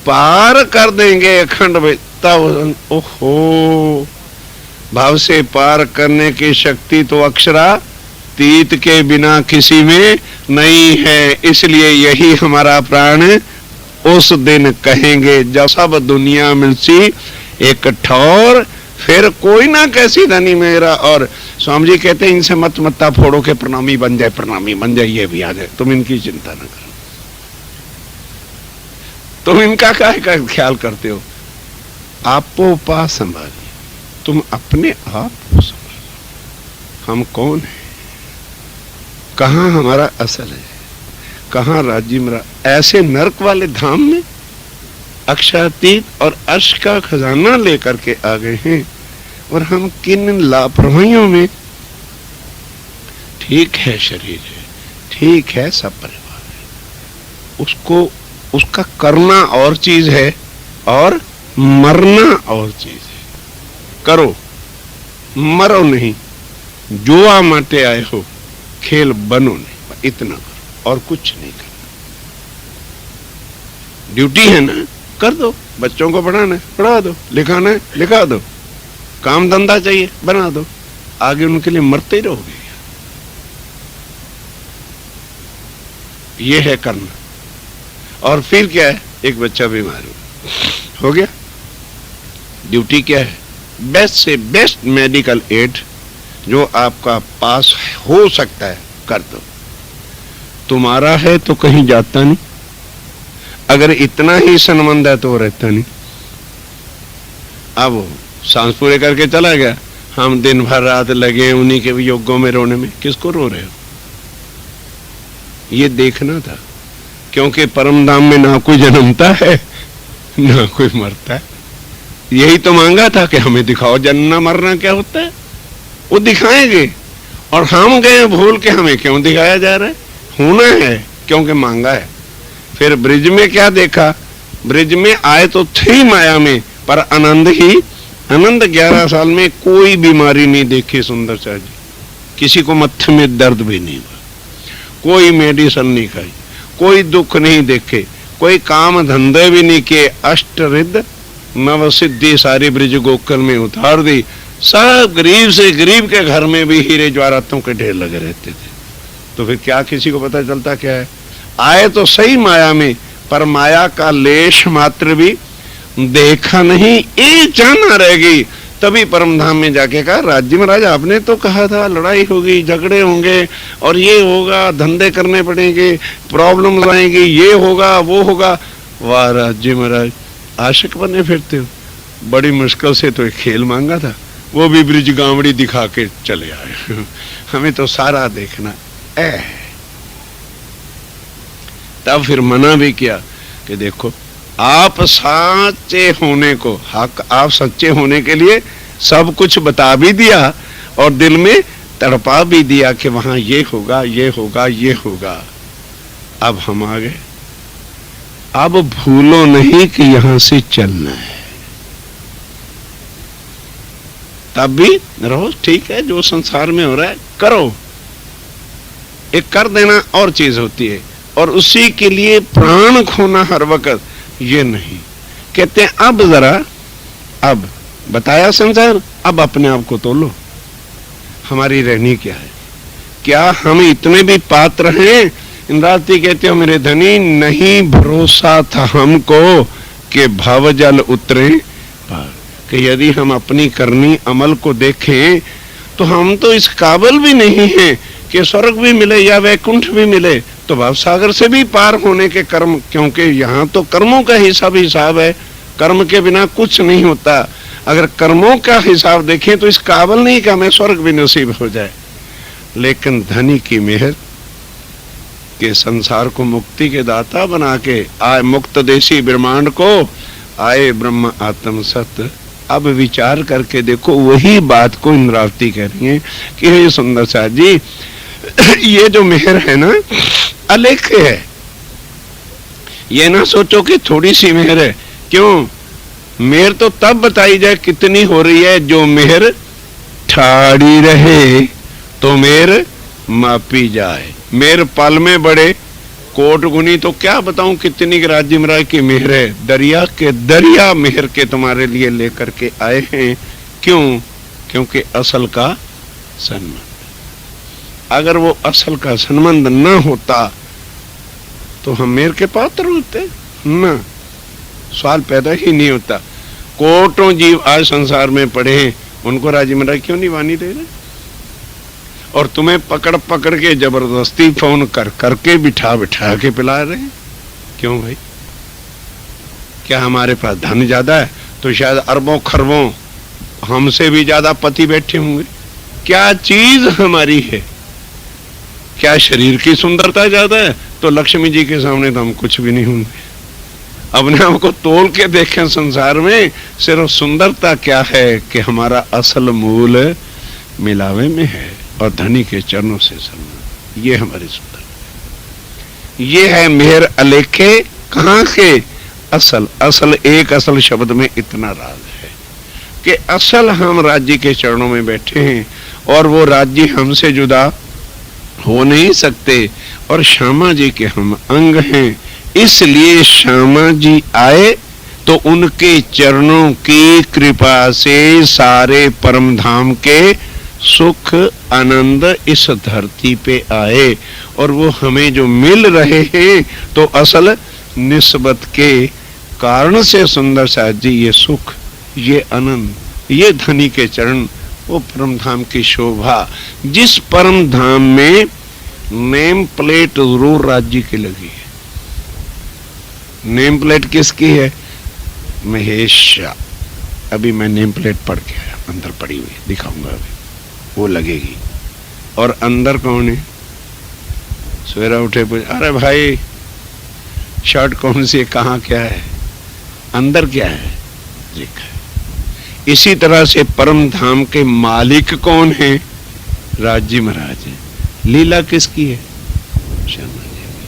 पार कर देंगे अखंड में, तब ओहो, भाव से पार करने की शक्ति तो अक्षरातीत के बिना किसी में नहीं है। इसलिए यही हमारा प्राण उस दिन कहेंगे जब सब दुनिया मिलसी एक ठौर, फिर कोई ना कैसी धनी मेरा। और स्वामी जी कहते हैं इनसे मत मत्ता फोड़ो के प्रणामी बन जाए, प्रणामी बन जाए, ये भी आ जाए। तुम इनकी चिंता न करो, तुम इनका काहे का ख्याल करते हो? आपको पास संभालिए, तुम अपने आप को संभालो। हम कौन है, कहां हमारा असल है, कहां राज्य मेरा। ऐसे नरक वाले धाम में अक्षरातीत और अर्श का खजाना लेकर के आ गए हैं, और हम किन लापरवाहियों में। ठीक है शरीर है, ठीक है सब परिवार है, उसको उसका करना और चीज है और मरना और चीज है। करो, मरो नहीं। जो आ माटे आए हो, खेल बनो नहीं, इतना करो और कुछ नहीं करना। ड्यूटी है ना, कर दो। बच्चों को पढ़ाना है पढ़ा दो, लिखाना है लिखा दो, काम धंधा चाहिए बना दो। आगे उनके लिए मरते ही रहोगे। ये है करना। और फिर क्या है? एक बच्चा बीमार हो गया, ड्यूटी क्या है? बेस्ट से बेस्ट मेडिकल एड जो आपका पास हो सकता है कर दो। तुम्हारा है तो कहीं जाता नहीं, अगर इतना ही संबंध है तो रहता नहीं। अब सांस पूरे करके चला गया, हम दिन भर रात लगे उन्हीं के योगों में रोने में। किसको रो रहे हो? ये देखना था, क्योंकि परम धाम में ना कोई जन्मता है ना कोई मरता है। यही तो मांगा था कि हमें दिखाओ जन्मना मरना क्या होता है। वो दिखाएंगे, और हम गए भूल के। हमें क्यों दिखाया जा रहा है? होना है क्योंकि मांगा है। फिर ब्रिज में क्या देखा? ब्रिज में आए तो थी माया में, पर आनंद ही आनंद। 11 साल में कोई बीमारी नहीं देखी सुंदर शाह जी, किसी को मत्थे में दर्द भी नहीं हुआ, कोई मेडिसिन नहीं खाई, कोई दुख नहीं देखे, कोई काम धंधे भी नहीं किए। अष्टरिद्ध नव सिद्धि सारी ब्रिज गोकुल में उतार दी। सब गरीब से गरीब के घर में भी हीरे जवाहरातों के ढेर लगे रहते थे। तो फिर क्या किसी को पता चलता क्या है? आए तो सही माया में, पर माया का लेश मात्र भी देखा नहीं। एक जाना रह गई। तभी परमधाम में जाके कहा, राज्य महाराज आपने तो कहा था लड़ाई होगी, झगड़े होंगे और ये होगा, धंधे करने पड़ेंगे, प्रॉब्लम आएंगी, ये होगा वो होगा। वाह राज्य महाराज, आशिक बने फिरते हो। बड़ी मुश्किल से तो एक खेल मांगा था, वो भी ब्रिज गावड़ी दिखा के चले आए। हमें तो सारा देखना है। तब फिर मना भी किया कि देखो, आप सच्चे होने को, हक आप सच्चे होने के लिए सब कुछ बता भी दिया और दिल में तड़पा भी दिया कि वहां ये होगा ये होगा ये होगा। अब हम आ गए। अब भूलो नहीं कि यहां से चलना है। तब भी रहो, ठीक है, जो संसार में हो रहा है करो। एक कर देना और चीज होती है, और उसी के लिए प्राण खोना हर वक्त ये नहीं। कहते हैं अब जरा, अब बताया संसार, अब अपने आप को तोलो। हमारी रहनी क्या है? क्या हम इतने भी पात्र हैं? इंद्रावती कहते हो मेरे धनी, नहीं भरोसा था हमको कि भवजल उतरे पार। कि यदि हम अपनी करनी अमल को देखें तो हम तो इस काबिल भी नहीं हैं कि स्वर्ग भी मिले या वैकुंठ भी मिले, तो भवसागर से भी पार होने के कर्म, क्योंकि यहाँ तो कर्मों का हिसाब है, कर्म के बिना कुछ नहीं होता। अगर कर्मों का हिसाब देखें तो इस काबिल नहीं कि हमें स्वर्ग भी नसीब हो जाए, लेकिन धनी की मेहर के संसार को मुक्ति के दाता बना के आए, मुक्त देशी ब्रह्मांड को आए ब्रह्म आत्म सत्य। अब विचार करके देखो, वही बात को इंद्रावती कह रही है कि हे सुंदर साथ जी, ये जो मेहर है ना, अलेख है। ये ना सोचो कि थोड़ी सी मेहर है। क्यों? मेहर तो तब बताई जाए कितनी हो रही है, जो मेहर ठाड़ी रहे तो मेहर मापी जाए। मेहर पल में बड़े कोट गुनी, तो क्या बताऊं कितनी राज्य महाराज की मेहर है। दरिया के दरिया मेहर के तुम्हारे लिए लेकर के आए हैं। क्यों? क्योंकि असल का संबंध, अगर वो असल का संबंध न होता तो हम मेहर के पात्र होते ना, सवाल पैदा ही नहीं होता। कोटों जीव आज संसार में पड़े हैं, उनको राजी महाराज क्यों नहीं वाणी दे रहे? और तुम्हें पकड़ पकड़ के जबरदस्ती फोन कर करके बिठा बिठा के पिला रहे हैं। क्यों भाई? क्या हमारे पास धन ज्यादा है तो शायद अरबों खरबों हमसे भी ज्यादा पति बैठे होंगे? क्या चीज हमारी है? क्या शरीर की सुंदरता ज्यादा है तो लक्ष्मी जी के सामने तो हम कुछ भी नहीं होंगे। अपने आप को तोल के देखें संसार में, सिर्फ सुंदरता क्या है कि हमारा असल मूल मिलावे में है और धनी के चरणों से संबंध। ये हमारी सुंदरता, ये है मेहर अलेखे। कहाँ के? असल। असल, एक असल शब्द में इतना राज है कि असल हम राज्य के चरणों में बैठे हैं और वो राज्य हमसे जुदा हो नहीं सकते, और श्यामा जी के हम अंग हैं। इसलिए श्यामा जी आए तो उनके चरणों की कृपा से सारे परम धाम के सुख आनंद इस धरती पे आए, और वो हमें जो मिल रहे हैं तो असल निस्बत के कारण से सुंदर साथ जी, ये सुख, ये आनंद, ये धनी के चरण, वो परम धाम की शोभा, जिस परम धाम में नेम प्लेट जरूर राज्य की लगी है। नेम प्लेट किसकी है? महेश। अभी मैं नेम प्लेट पढ़ के आया, अंदर पड़ी हुई, दिखाऊंगा अभी, वो लगेगी। और अंदर कौन है? सवेरा उठे पूछे, अरे भाई शर्ट कौन सी है, कहाँ क्या है, अंदर क्या है, देखा। इसी तरह से परम धाम के मालिक कौन है? राज्य महाराज है। लीला किसकी है? श्यामा।